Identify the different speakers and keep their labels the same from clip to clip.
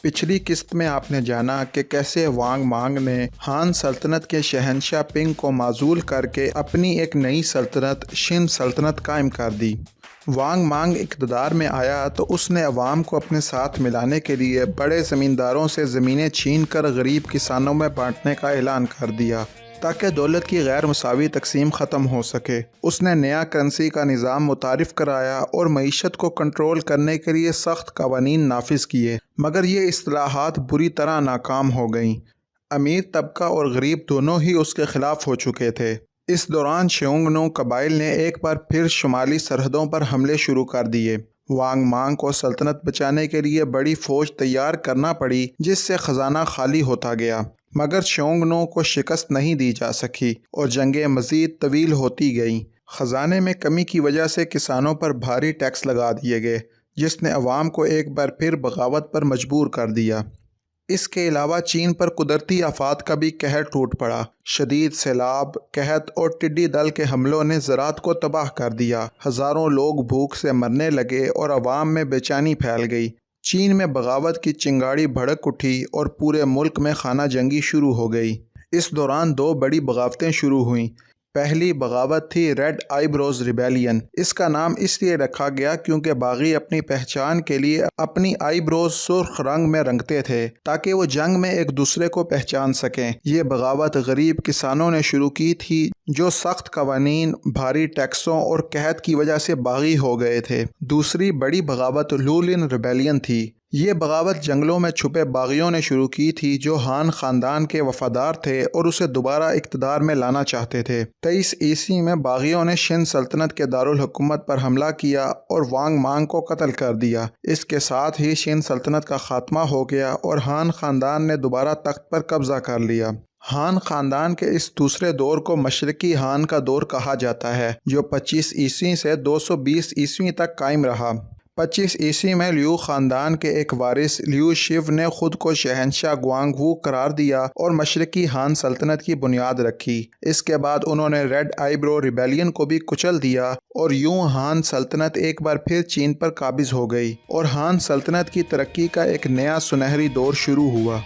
Speaker 1: پچھلی قسط میں آپ نے جانا کہ کیسے وانگ مانگ نے ہان سلطنت کے شہنشاہ پنگ کو معزول کر کے اپنی ایک نئی سلطنت شن سلطنت قائم کر دی۔ وانگ مانگ اقتدار میں آیا تو اس نے عوام کو اپنے ساتھ ملانے کے لیے بڑے زمینداروں سے زمینیں چھین کر غریب کسانوں میں بانٹنے کا اعلان کر دیا تاکہ دولت کی غیر مساوی تقسیم ختم ہو سکے۔ اس نے نیا کرنسی کا نظام متعارف کرایا اور معیشت کو کنٹرول کرنے کے لیے سخت قوانین نافذ کیے، مگر یہ اصلاحات بری طرح ناکام ہو گئیں۔ امیر طبقہ اور غریب دونوں ہی اس کے خلاف ہو چکے تھے۔ اس دوران شیونگنو قبائل نے ایک بار پھر شمالی سرحدوں پر حملے شروع کر دیے۔ وانگ مانگ کو سلطنت بچانے کے لیے بڑی فوج تیار کرنا پڑی جس سے خزانہ خالی ہوتا گیا، مگر شیونگنو کو شکست نہیں دی جا سکی اور جنگیں مزید طویل ہوتی گئیں۔ خزانے میں کمی کی وجہ سے کسانوں پر بھاری ٹیکس لگا دیے گئے جس نے عوام کو ایک بار پھر بغاوت پر مجبور کر دیا۔ اس کے علاوہ چین پر قدرتی آفات کا بھی قہر ٹوٹ پڑا۔ شدید سیلاب، قحط اور ٹڈی دل کے حملوں نے زراعت کو تباہ کر دیا۔ ہزاروں لوگ بھوک سے مرنے لگے اور عوام میں بے چینی پھیل گئی۔ چین میں بغاوت کی چنگاڑی بھڑک اٹھی اور پورے ملک میں خانہ جنگی شروع ہو گئی۔ اس دوران دو بڑی بغاوتیں شروع ہوئیں۔ پہلی بغاوت تھی ریڈ آئی بروز ریبیلین۔ اس کا نام اس لیے رکھا گیا کیونکہ باغی اپنی پہچان کے لیے اپنی آئی بروز سرخ رنگ میں رنگتے تھے تاکہ وہ جنگ میں ایک دوسرے کو پہچان سکیں۔ یہ بغاوت غریب کسانوں نے شروع کی تھی جو سخت قوانین، بھاری ٹیکسوں اور قحط کی وجہ سے باغی ہو گئے تھے۔ دوسری بڑی بغاوت لولن ریبیلین تھی۔ یہ بغاوت جنگلوں میں چھپے باغیوں نے شروع کی تھی جو ہان خاندان کے وفادار تھے اور اسے دوبارہ اقتدار میں لانا چاہتے تھے۔ 23 عیسوی میں باغیوں نے شن سلطنت کے دارالحکومت پر حملہ کیا اور وانگ مانگ کو قتل کر دیا۔ اس کے ساتھ ہی شن سلطنت کا خاتمہ ہو گیا اور ہان خاندان نے دوبارہ تخت پر قبضہ کر لیا۔ ہان خاندان کے اس دوسرے دور کو مشرقی ہان کا دور کہا جاتا ہے جو 25 عیسوی سے 220 عیسوی تک قائم رہا۔ 25 عیسوی میں لیو خاندان کے ایک وارث لیو شیو نے خود کو شہنشاہ گوانگ وو قرار دیا اور مشرقی ہان سلطنت کی بنیاد رکھی۔ اس کے بعد انہوں نے ریڈ آئی برو ریبیلین کو بھی کچل دیا اور یوں ہان سلطنت ایک بار پھر چین پر قابض ہو گئی اور ہان سلطنت کی ترقی کا ایک نیا سنہری دور شروع ہوا۔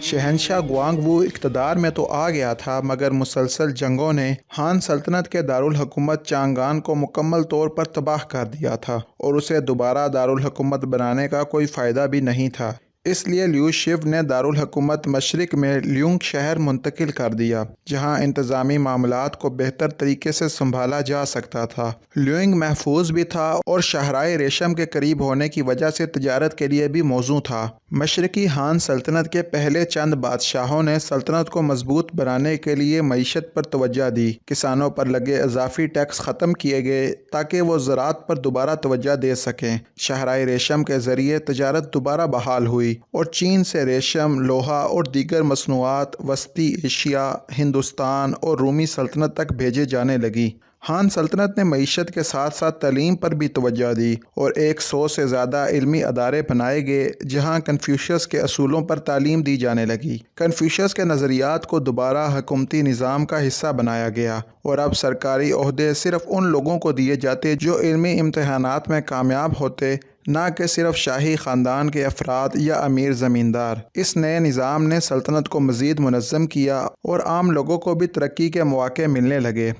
Speaker 1: شہنشاہ گوانگ وو اقتدار میں تو آ گیا تھا مگر مسلسل جنگوں نے ہان سلطنت کے دارالحکومت چانگان کو مکمل طور پر تباہ کر دیا تھا اور اسے دوبارہ دارالحکومت بنانے کا کوئی فائدہ بھی نہیں تھا۔ اس لیے لیو شیو نے دارالحکومت مشرق میں لیونگ شہر منتقل کر دیا جہاں انتظامی معاملات کو بہتر طریقے سے سنبھالا جا سکتا تھا۔ لیونگ محفوظ بھی تھا اور شاہراہ ریشم کے قریب ہونے کی وجہ سے تجارت کے لیے بھی موزوں تھا۔ مشرقی ہان سلطنت کے پہلے چند بادشاہوں نے سلطنت کو مضبوط بنانے کے لیے معیشت پر توجہ دی۔ کسانوں پر لگے اضافی ٹیکس ختم کیے گئے تاکہ وہ زراعت پر دوبارہ توجہ دے سکیں۔ شاہراہ ریشم کے ذریعے تجارت دوبارہ بحال ہوئی اور چین سے ریشم، لوہا اور دیگر مصنوعات وسطی ایشیا، ہندوستان اور رومی سلطنت تک بھیجے جانے لگی۔ ہان سلطنت نے معیشت کے ساتھ ساتھ تعلیم پر بھی توجہ دی اور 100 سے زیادہ علمی ادارے بنائے گئے جہاں کنفیوشس کے اصولوں پر تعلیم دی جانے لگی۔ کنفیوشس کے نظریات کو دوبارہ حکومتی نظام کا حصہ بنایا گیا اور اب سرکاری عہدے صرف ان لوگوں کو دیے جاتے جو علمی امتحانات میں کامیاب ہوتے، نہ کہ صرف شاہی خاندان کے افراد یا امیر زمیندار۔ اس نئے نظام نے سلطنت کو مزید منظم کیا اور عام لوگوں کو بھی ترقی کے مواقع ملنے لگے۔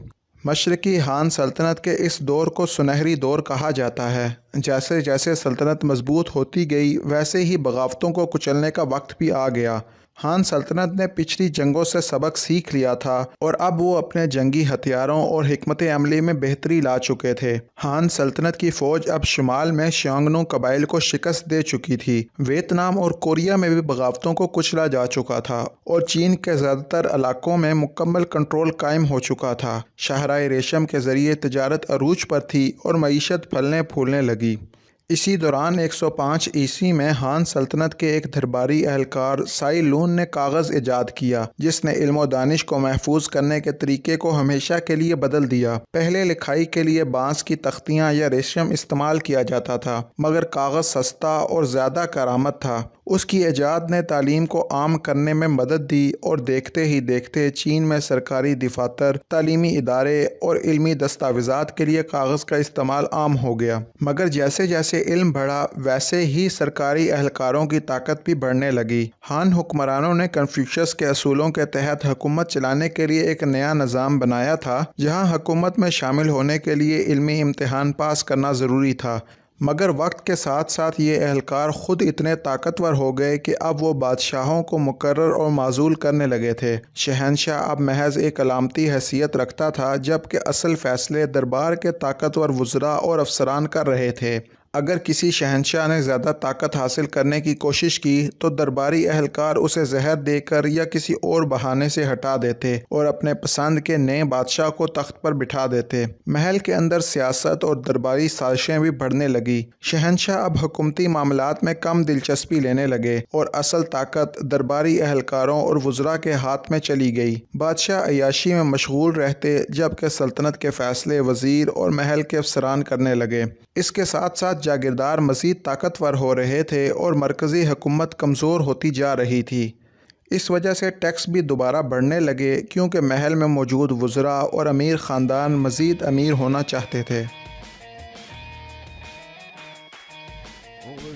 Speaker 1: مشرقی ہان سلطنت کے اس دور کو سنہری دور کہا جاتا ہے۔ جیسے جیسے سلطنت مضبوط ہوتی گئی ویسے ہی بغاوتوں کو کچلنے کا وقت بھی آ گیا۔ ہان سلطنت نے پچھلی جنگوں سے سبق سیکھ لیا تھا اور اب وہ اپنے جنگی ہتھیاروں اور حکمت عملی میں بہتری لا چکے تھے۔ ہان سلطنت کی فوج اب شمال میں شیونگنو قبائل کو شکست دے چکی تھی۔ ویتنام اور کوریا میں بھی بغاوتوں کو کچلا جا چکا تھا اور چین کے زیادہ تر علاقوں میں مکمل کنٹرول قائم ہو چکا تھا۔ شاہراہ ریشم کے ذریعے تجارت عروج پر تھی اور معیشت پھلنے پھولنے لگی۔ اسی دوران 105 عیسوی میں ہان سلطنت کے ایک درباری اہلکار سائی لون نے کاغذ ایجاد کیا جس نے علم و دانش کو محفوظ کرنے کے طریقے کو ہمیشہ کے لیے بدل دیا۔ پہلے لکھائی کے لیے بانس کی تختیاں یا ریشم استعمال کیا جاتا تھا مگر کاغذ سستا اور زیادہ کارآمد تھا۔ اس کی ایجاد نے تعلیم کو عام کرنے میں مدد دی اور دیکھتے ہی دیکھتے چین میں سرکاری دفاتر، تعلیمی ادارے اور علمی دستاویزات کے لیے کاغذ کا استعمال عام ہو گیا۔ مگر جیسے جیسے علم بڑھا ویسے ہی سرکاری اہلکاروں کی طاقت بھی بڑھنے لگی۔ ہان حکمرانوں نے کنفیوشس کے اصولوں کے تحت حکومت چلانے کے لیے ایک نیا نظام بنایا تھا، جہاں حکومت میں شامل ہونے کے لیے علمی امتحان پاس کرنا ضروری تھا۔ مگر وقت کے ساتھ ساتھ یہ اہلکار خود اتنے طاقتور ہو گئے کہ اب وہ بادشاہوں کو مقرر اور معزول کرنے لگے تھے۔ شہنشاہ اب محض ایک علامتی حیثیت رکھتا تھا، جبکہ اصل فیصلے دربار کے طاقتور وزراء اور افسران کر رہے تھے۔ اگر کسی شہنشاہ نے زیادہ طاقت حاصل کرنے کی کوشش کی تو درباری اہلکار اسے زہر دے کر یا کسی اور بہانے سے ہٹا دیتے اور اپنے پسند کے نئے بادشاہ کو تخت پر بٹھا دیتے۔ محل کے اندر سیاست اور درباری سازشیں بھی بڑھنے لگی۔ شہنشاہ اب حکومتی معاملات میں کم دلچسپی لینے لگے اور اصل طاقت درباری اہلکاروں اور وزراء کے ہاتھ میں چلی گئی۔ بادشاہ عیاشی میں مشغول رہتے، جبکہ سلطنت کے فیصلے وزیر اور محل کے افسران کرنے لگے۔ اس کے ساتھ ساتھ جاگیردار مزید طاقتور ہو رہے تھے اور مرکزی حکومت کمزور ہوتی جا رہی تھی۔ اس وجہ سے ٹیکس بھی دوبارہ بڑھنے لگے، کیونکہ محل میں موجود وزراء اور امیر خاندان مزید امیر ہونا چاہتے تھے۔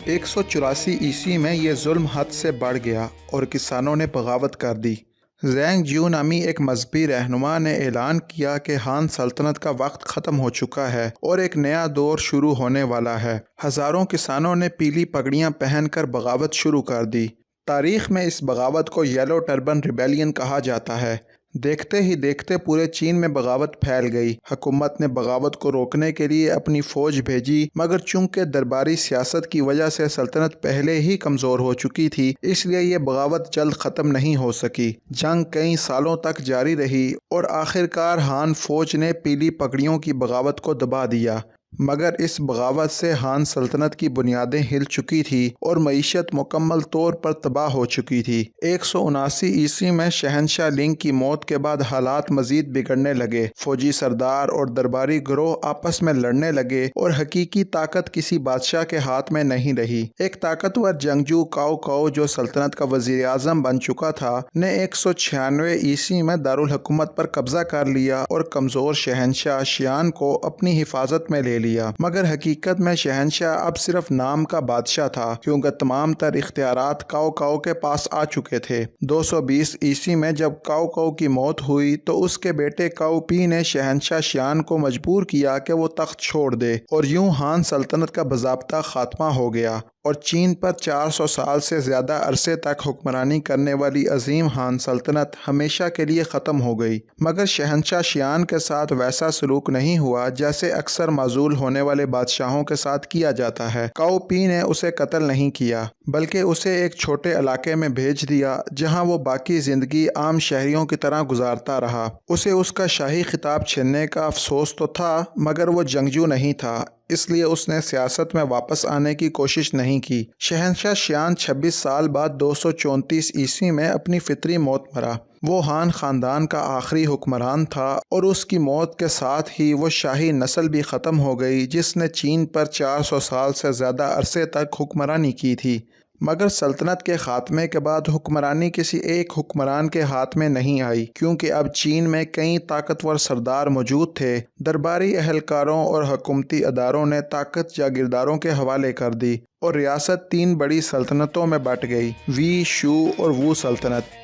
Speaker 1: 184 عیسوی میں یہ ظلم حد سے بڑھ گیا اور کسانوں نے بغاوت کر دی۔ زینگ جیو نامی ایک مذہبی رہنما نے اعلان کیا کہ ہان سلطنت کا وقت ختم ہو چکا ہے اور ایک نیا دور شروع ہونے والا ہے۔ ہزاروں کسانوں نے پیلی پگڑیاں پہن کر بغاوت شروع کر دی۔ تاریخ میں اس بغاوت کو یلو ٹربن ریبیلین کہا جاتا ہے۔ دیکھتے ہی دیکھتے پورے چین میں بغاوت پھیل گئی۔ حکومت نے بغاوت کو روکنے کے لیے اپنی فوج بھیجی، مگر چونکہ درباری سیاست کی وجہ سے سلطنت پہلے ہی کمزور ہو چکی تھی، اس لیے یہ بغاوت جلد ختم نہیں ہو سکی۔ جنگ کئی سالوں تک جاری رہی اور آخرکار ہان فوج نے پیلی پگڑیوں کی بغاوت کو دبا دیا۔ مگر اس بغاوت سے ہان سلطنت کی بنیادیں ہل چکی تھی اور معیشت مکمل طور پر تباہ ہو چکی تھی۔ 179 عیسوی میں شہنشاہ لنگ کی موت کے بعد حالات مزید بگڑنے لگے۔ فوجی سردار اور درباری گروہ آپس میں لڑنے لگے اور حقیقی طاقت کسی بادشاہ کے ہاتھ میں نہیں رہی۔ ایک طاقتور جنگجو کاؤ کاؤ، جو سلطنت کا وزیر اعظم بن چکا تھا، نے 196 عیسوی میں دارالحکومت پر قبضہ کر لیا اور کمزور شہنشاہ شیان کو اپنی حفاظت میں لے لیا۔ مگر حقیقت میں شہنشاہ اب صرف نام کا بادشاہ تھا، کیونکہ تمام تر اختیارات کاؤ کاؤ کے پاس آ چکے تھے۔ 220 عیسوی میں جب کاؤ کاؤ کی موت ہوئی تو اس کے بیٹے کاؤ پی نے شہنشاہ شیان کو مجبور کیا کہ وہ تخت چھوڑ دے، اور یوں ہان سلطنت کا باضابطہ خاتمہ ہو گیا اور چین پر 400 سال سے زیادہ عرصے تک حکمرانی کرنے والی عظیم ہان سلطنت ہمیشہ کے لیے ختم ہو گئی۔ مگر شہنشاہ شیان کے ساتھ ویسا سلوک نہیں ہوا جیسے اکثر معزول ہونے والے بادشاہوں کے ساتھ کیا جاتا ہے۔ کاؤ پی نے اسے قتل نہیں کیا، بلکہ اسے ایک چھوٹے علاقے میں بھیج دیا، جہاں وہ باقی زندگی عام شہریوں کی طرح گزارتا رہا۔ اسے اس کا شاہی خطاب چھیننے کا افسوس تو تھا، مگر وہ جنگجو نہیں تھا، اس لیے اس نے سیاست میں واپس آنے کی کوشش نہیں کی۔ شہنشاہ شیان 26 سال بعد 234 عیسوی میں اپنی فطری موت مرا۔ وہ ہان خاندان کا آخری حکمران تھا اور اس کی موت کے ساتھ ہی وہ شاہی نسل بھی ختم ہو گئی جس نے چین پر 400 سال سے زیادہ عرصے تک حکمرانی کی تھی۔ مگر سلطنت کے خاتمے کے بعد حکمرانی کسی ایک حکمران کے ہاتھ میں نہیں آئی، کیونکہ اب چین میں کئی طاقتور سردار موجود تھے۔ درباری اہلکاروں اور حکومتی اداروں نے طاقت جاگیرداروں کے حوالے کر دی اور ریاست 3 بڑی سلطنتوں میں بٹ گئی: وی، شو اور وو سلطنت۔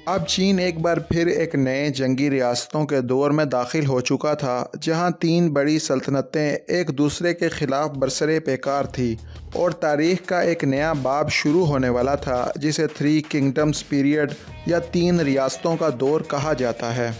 Speaker 1: اب چین ایک بار پھر ایک نئے جنگی ریاستوں کے دور میں داخل ہو چکا تھا، جہاں 3 بڑی سلطنتیں ایک دوسرے کے خلاف برسر پیکار تھیں اور تاریخ کا ایک نیا باب شروع ہونے والا تھا، جسے 3 کنگڈمز پیریڈ یا 3 ریاستوں کا دور کہا جاتا ہے۔